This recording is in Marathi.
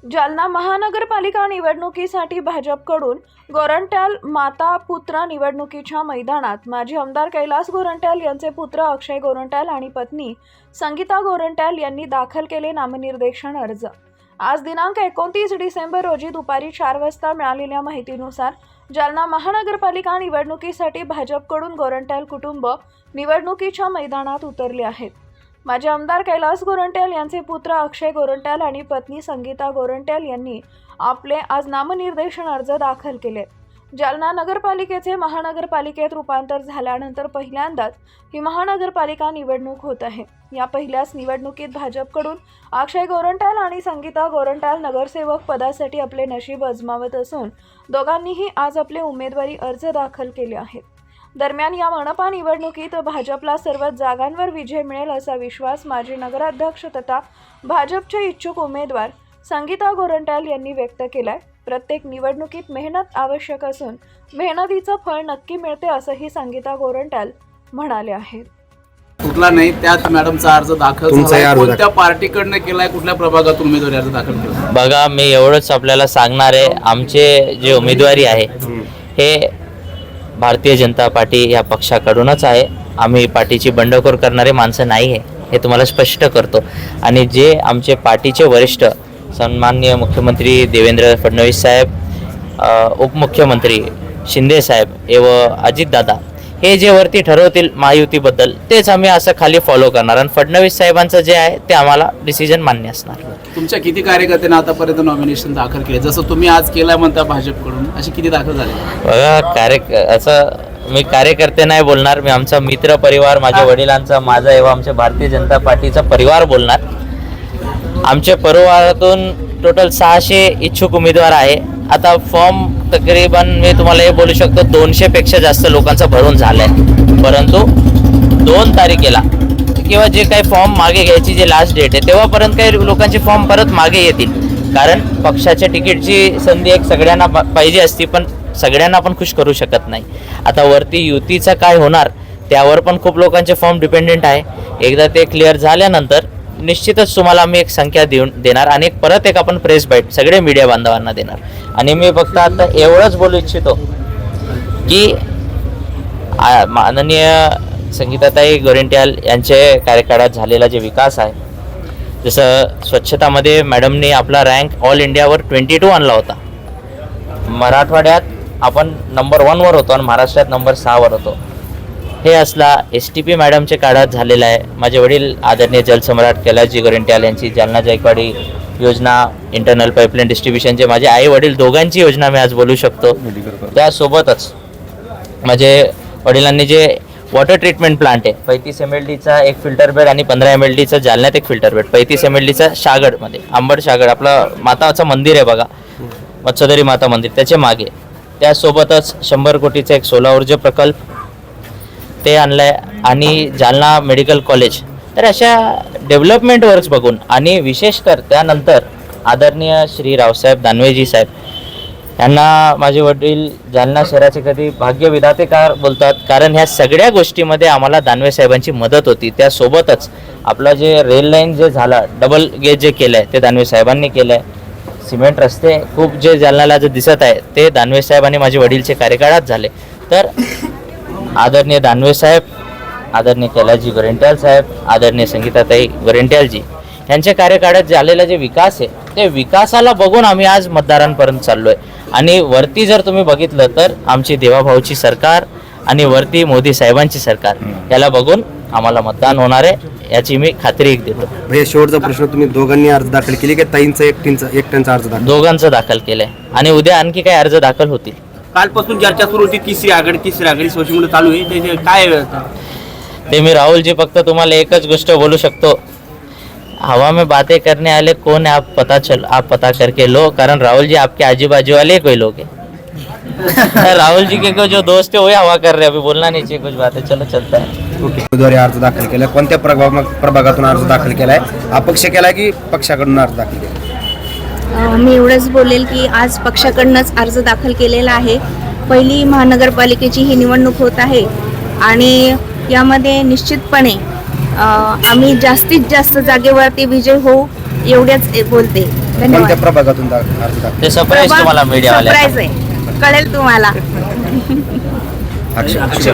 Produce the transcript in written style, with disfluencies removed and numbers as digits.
जालना महानगरपालिका निवडणुकीसाठी भाजपकडून गोरंट्याल माता पुत्र निवडणुकीच्या मैदानात माजी आमदार कैलास गोरंट्याल यांचे पुत्र अक्षय गोरंट्याल आणि पत्नी संगीता गोरंट्याल यांनी दाखल केले नामनिर्देशन अर्ज। आज दिनांक 29 डिसेंबर रोजी दुपारी 4 वाजता मिळालेल्या माहितीनुसार जालना महानगरपालिका निवडणुकीसाठी भाजपकडून गोरंट्याल कुटुंब निवडणुकीच्या मैदानात उतरले आहेत। माजी आमदार कैलास गोरंट्याल यांचे पुत्र अक्षय गोरंट्याल आणि पत्नी संगीता गोरंट्याल यांनी आपले आज नामनिर्देशन अर्ज दाखल केले। जालना नगरपालिकेचे महानगरपालिकेत रूपांतर झाल्यानंतर पहिल्यांदाच ही महानगरपालिका निवडणूक होत आहे। या पहिल्याच निवडणुकीत भाजपकडून अक्षय गोरंट्याल आणि संगीता गोरंट्याल नगरसेवक पदासाठी आपले नशीब आजमावत असून दोघांनीही आज आपले उमेदवारी अर्ज दाखल केले आहेत। दरम्यान या मनपा निवडणुकीत भाजपला सर्व जागांवर विजय मिळेल असा विश्वास माजी नगराध्यक्ष तथा भाजपचे इच्छुक उमेदवार संगीता गोरंट्याल यांनी व्यक्त केलाय। प्रत्येक निवडणुकीत मेहनत आवश्यक असून मेहनतीचं फळ नक्की मिळते असंही संगीता गोरंट्याल म्हणाले आहेत। कुठला नाही त्यात मॅडमचा अर्ज दाखल झाला, कोणत्या पार्टीकडनं केलाय, कुठल्या प्रभागातून उमेदवारी अर्ज दाखल केला? बघा, मी एवढंच आपल्याला सांगणार आहे, आमचे जे उमेदवारी आहे हे भारतीय जनता पार्टी या पक्षाकडूनच आहे। आम्ही पार्टीची बंडखोर करणारे माणसं नाही आहे, हे तुम्हाला स्पष्ट करतो। आणि जे आमचे पार्टीचे वरिष्ठ सन्माननीय मुख्यमंत्री देवेंद्र फडणवीस साहेब, उपमुख्यमंत्री शिंदे साहेब व अजितदादा हे जे वरती ठरवतील महायुतीबद्दल तेच आम्ही असं खाली फॉलो करणार आणि फडणवीस साहेबांचं जे आहे ते आम्हाला डिसिजन मान्य असणार। तुमच्या किती कार्यकर्त्यांना आतापर्यंत नॉमिनेशन दाखल केले, जसं तुम्ही आज केलं म्हणता भाजपकडून, असे किती दाखल झाले? बघा, असं मी कार्यकर्ते नाही बोलणार, मी आमचा मित्र परिवार, माझ्या वडिलांचा, माझा एवढा आमच्या भारतीय जनता पार्टीचा परिवार बोलणार। आमच्या परिवारातून टोटल 600 इच्छुक उमेदवार आहे। आता फॉर्म तकरीबन मी तुम्हाला हे बोलू शकतो 200 पेक्षा जास्त लोकांचा भरून झाला आहे, परंतु 2 तारखेला किंवा जे काही फॉर्म मागे घ्यायची जे लास्ट डेट आहे तेव्हापर्यंत काही लोकांचे फॉर्म परत मागे येतील, कारण पक्षाच्या तिकीटची संधी एक सगळ्यांना पाहिजे असती, पण सगळ्यांना आपण खुश करू शकत नाही। आता वरती युतीचं काय होणार त्यावर पण खूप लोकांचे फॉर्म डिपेंडेंट आहे। एकदा ते क्लिअर झाल्यानंतर निश्चितच तुम्हाला आम्ही एक संख्या देणार आणि परत एक आपण प्रेस बाईट सगळे मीडिया बांधवांना देणार। आणि मी फक्त आता एवढंच बोलू इच्छितो की माननीय संगीताताई गोरंट्याल यांचे कार्यकाळात झालेला जे विकास आहे, जसं स्वच्छतामध्ये मॅडमने आपला रँक ऑल इंडियावर 22 आणला होता, मराठवाड्यात आपण नंबर 1 वर होतो आणि महाराष्ट्रात नंबर 6 वर होतो। हे असला STP मॅडमच्या काळात झालेला आहे। माझे वडील आदरणीय जलसम्राट कैलासजी गोरंट्याल यांची जालना जायकवाडी योजना, इंटरनल पाईपलाईन डिस्ट्रीब्युशनचे माझे आई वडील दोघांची योजना मी आज बोलू शकतो। त्यासोबतच माझे वडिलांनी जे वॉटर ट्रीटमेंट प्लांट आहे 35 mld एक फिल्टर बेड आणि 15 mld जालन्यात एक फिल्टर बेड, 35 mld शागडमध्ये, आंबड शागड आपलं माताचं मंदिर आहे बघा, मत्स्यधरी माता मंदिर, त्याचे मागे त्यासोबतच 100 कोटीचा एक सोलार ऊर्जा प्रकल्प ते आणलंय आणि जालना मेडिकल कॉलेज। तर अशा डेव्हलपमेंट वर्क्स बघून आणि विशेषकर त्यानंतर आदरणीय श्री रावसाहेब दानवेजी साहेब यांना माझे वडील जालना शहराचे कधी भाग्यविधाते का बोलतात, कारण ह्या सगळ्या गोष्टीमध्ये आम्हाला दानवे साहेबांची मदत होती। त्यासोबतच आपलं जे रेल लाईन जे झाला, डबल गेज जे केलं आहे ते दानवे साहेबांनी केलं आहे। सिमेंट रस्ते खूप जे जालन्याला जे दिसत आहे ते दानवे साहेब आणि माझे वडीलचे कार्यकाळात झाले। तर आदरणीय दानवे साहेब, आदरणीय कैलासजी गोरंट्याल साहेब, आदरणीय संगीताताई गोरंट्यालजी यांच्या कार्यकाळात झालेला जे विकास आहे ते विकासाला बघून आम्ही आज मतदारांपर्यंत चाललो आहे। आणि वरती जर तुम्ही बघितलं तर आमची देवाभाऊची सरकार आणि वरती मोदी साहेबांची सरकार, याला बघून आम्हाला मतदान होणार आहे याची मी खात्री देतो। भैया, शेवटचा प्रश्न, तुम्ही दोघांनी अर्ज दाखल केले की ताईंचा एकट्यांचा अर्ज दाखल? दोघांचं दाखल केलंय आणि उद्या आणखी काही अर्ज दाखल होतील। कालपासून चर्चा सुरू होती तिसरी आघाडी सोशल चालू आहे, त्याचे काय ते मी राहुल जी फक्त तुम्हाला एकच गोष्ट बोलू शकतो, हवा में बातें करने वाले कौन है आप पता करके लो, कारण राहुल जी आपके आजू बाजू वाले कोई लोग हैं। राहुल जी के जो दोस्त है वही हवा कर रहे हैं, अभी बोलना नहीं चाहिए कुछ बातें, चलो चलता है। उमेदवारी अर्ज दाखल केला, कोणत्या प्रभागातून अर्ज दाखल केलाय? अपक्ष केलाय की पक्षाकडून अर्ज दाखल केला? मी एवढंच बोलेल की आज पक्षाकडूनच अर्ज दाखल केलेला आहे। पहिली महानगरपालिकेची ही निवडणूक होत आहे आणि यामध्ये निश्चितपणे आम्ही जास्तीत जास्त जागेवरती विजय होऊ एवढ्याच बोलते. कोणत्या धन्यवाद. प्रभागातून अर्ज दाखल ते सरप्राईज तुम्हाला मीडियावाल्या सरप्राईज आहे, कळेल तुम्हाला. अक्षय